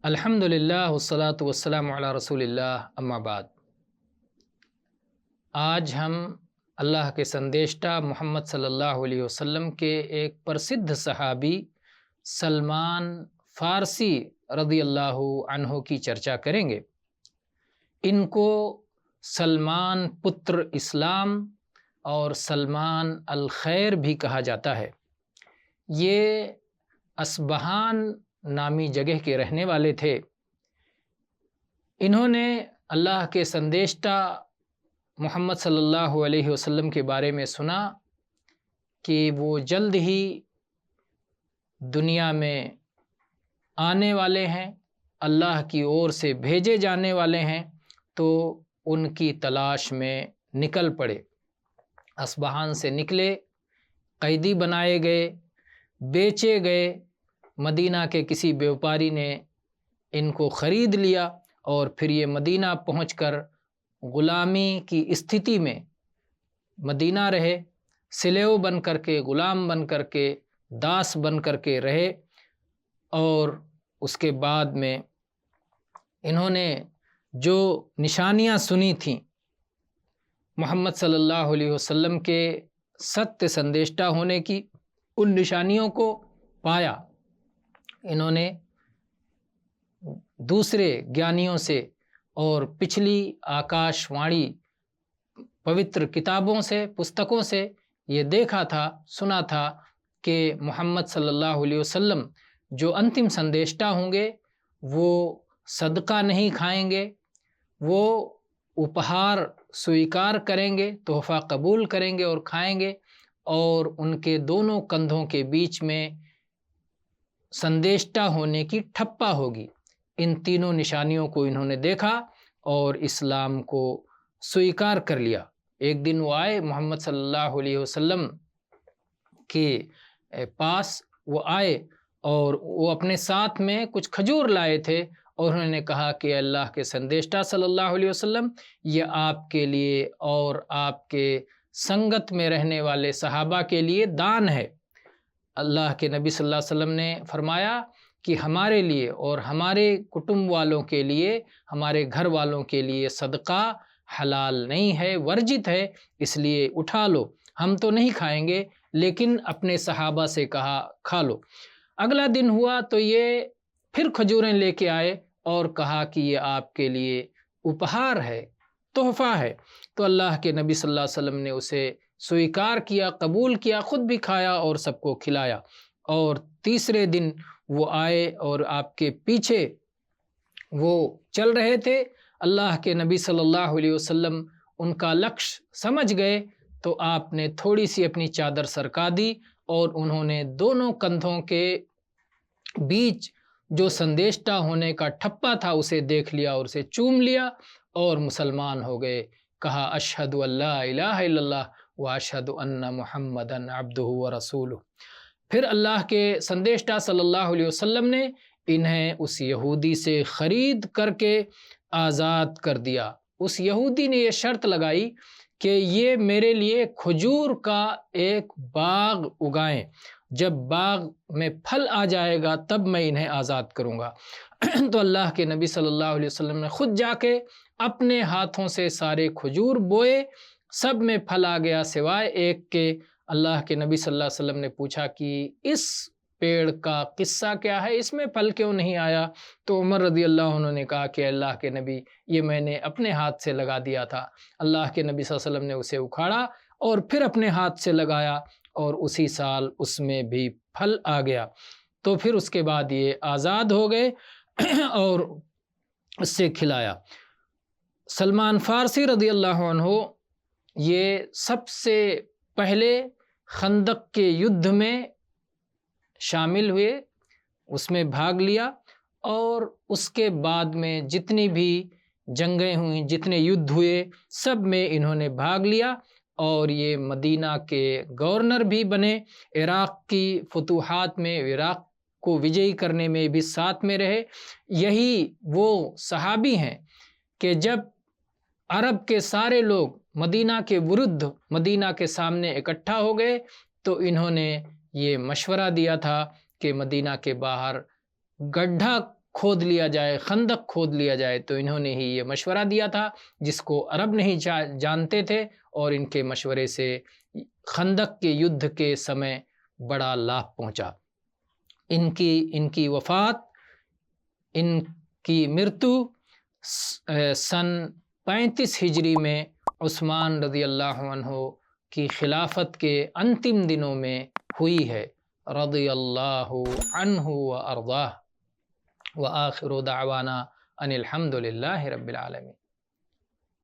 الحمدللہ والصلاة والسلام علی رسول اللہ اما بعد۔ آج ہم اللہ کے سندیشٹہ محمد صلی اللہ علیہ وسلم کے ایک پرسدھ صحابی سلمان فارسی رضی اللہ عنہ کی چرچا کریں گے۔ ان کو سلمان پتر اسلام اور سلمان الخیر بھی کہا جاتا ہے۔ یہ اصبہان نامی جگہ کے رہنے والے تھے۔ انہوں نے اللہ کے سندیشٹہ محمد صلی اللہ علیہ وسلم کے بارے میں سنا کہ وہ جلد ہی دنیا میں آنے والے ہیں، اللہ کی اور سے بھیجے جانے والے ہیں، تو ان کی تلاش میں نکل پڑے۔ اصبہان سے نکلے، قیدی بنائے گئے، بیچے گئے۔ مدینہ کے کسی بیوپاری نے ان کو خرید لیا اور پھر یہ مدینہ پہنچ کر غلامی کی استھتی میں مدینہ رہے، سلیو بن کر کے، غلام بن کر کے، داس بن کر کے رہے۔ اور اس کے بعد میں انہوں نے جو نشانیاں سنی تھیں محمد صلی اللہ علیہ وسلم کے ستیہ سندیشٹہ ہونے کی، ان نشانیوں کو پایا۔ انہوں نے دوسرے گیانیوں سے اور پچھلی آکاش وانی پوتر کتابوں سے، پستکوں سے یہ دیکھا تھا، سنا تھا کہ محمد صلی اللہ علیہ وسلم جو انتم سندیشٹہ ہوں گے وہ صدقہ نہیں کھائیں گے، وہ اپہار سویکار کریں گے، تحفہ قبول کریں گے اور کھائیں گے، اور ان کے دونوں کندھوں کے بیچ میں سندیشٹہ ہونے کی ٹھپا ہوگی۔ ان تینوں نشانیوں کو انہوں نے دیکھا اور اسلام کو سویکار کر لیا۔ ایک دن وہ آئے محمد صلی اللہ علیہ وسلم کے پاس، وہ آئے اور وہ اپنے ساتھ میں کچھ کھجور لائے تھے، اور انہوں نے کہا کہ اللہ کے سندیشٹہ صلی اللہ علیہ وسلم، یہ آپ کے لیے اور آپ کے سنگت میں رہنے والے صحابہ کے لیے دان ہے۔ اللہ کے نبی صلی اللہ علیہ وسلم نے فرمایا کہ ہمارے لیے اور ہمارے کٹمب والوں کے لیے، ہمارے گھر والوں کے لیے صدقہ حلال نہیں ہے، ورجت ہے، اس لیے اٹھا لو۔ ہم تو نہیں کھائیں گے، لیکن اپنے صحابہ سے کہا کھا لو۔ اگلا دن ہوا تو یہ پھر کھجوریں لے کے آئے اور کہا کہ یہ آپ کے لیے اپہار ہے، تحفہ ہے۔ تو اللہ کے نبی صلی اللہ علیہ وسلم نے اسے سویکار کیا، قبول کیا، خود بھی کھایا اور سب کو کھلایا۔ اور تیسرے دن وہ آئے اور آپ کے پیچھے وہ چل رہے تھے۔ اللہ کے نبی صلی اللہ علیہ وسلم ان کا لکش سمجھ گئے، تو آپ نے تھوڑی سی اپنی چادر سرکا دی اور انہوں نے دونوں کندھوں کے بیچ جو سندیشٹہ ہونے کا ٹھپا تھا اسے دیکھ لیا اور اسے چوم لیا اور مسلمان ہو گئے۔ کہا اشہد ان لا الہ الا اللہ واشہد ان محمدً عبدہ ورسولہ۔ پھر اللہ کے سندیشٹہ صلی اللہ علیہ وسلم نے انہیں اس یہودی سے خرید کر کے آزاد کر دیا۔ اس یہودی نے یہ شرط لگائی کہ یہ میرے لیے کھجور کا ایک باغ اگائیں، جب باغ میں پھل آ جائے گا تب میں انہیں آزاد کروں گا۔ تو اللہ کے نبی صلی اللہ علیہ وسلم نے خود جا کے اپنے ہاتھوں سے سارے کھجور بوئے، سب میں پھل آ گیا سوائے ایک کے۔ اللہ کے نبی صلی اللہ علیہ وسلم نے پوچھا کہ اس پیڑ کا قصہ کیا ہے، اس میں پھل کیوں نہیں آیا؟ تو عمر رضی اللہ عنہ نے کہا کہ اللہ کے نبی، یہ میں نے اپنے ہاتھ سے لگا دیا تھا۔ اللہ کے نبی صلی اللہ علیہ وسلم نے اسے اکھاڑا اور پھر اپنے ہاتھ سے لگایا، اور اسی سال اس میں بھی پھل آ گیا۔ تو پھر اس کے بعد یہ آزاد ہو گئے اور اس سے کھلایا۔ سلمان فارسی رضی اللہ عنہ یہ سب سے پہلے خندق کے یدھ میں شامل ہوئے، اس میں بھاگ لیا، اور اس کے بعد میں جتنی بھی جنگیں ہوئیں، جتنے یدھ ہوئے، سب میں انہوں نے بھاگ لیا، اور یہ مدینہ کے گورنر بھی بنے۔ عراق کی فتوحات میں، عراق کو وجئی کرنے میں بھی ساتھ میں رہے۔ یہی وہ صحابی ہیں کہ جب عرب کے سارے لوگ مدینہ کے ورد مدینہ کے سامنے اکٹھا ہو گئے تو انہوں نے یہ مشورہ دیا تھا کہ مدینہ کے باہر گڈھا کھود لیا جائے، خندق کھود لیا جائے، تو انہوں نے ہی یہ مشورہ دیا تھا جس کو عرب نہیں جانتے تھے، اور ان کے مشورے سے خندق کے یدھ کے سمے بڑا لابھ پہنچا۔ ان کی وفات، ان کی مرتو سن 35 ہجری میں عثمان رضی اللہ عنہ کی خلافت کے انتم دنوں میں ہوئی ہے، رضی اللہ عنہ و ارضاہ، وآخر دعوانا ان الحمد للہ رب العالمین۔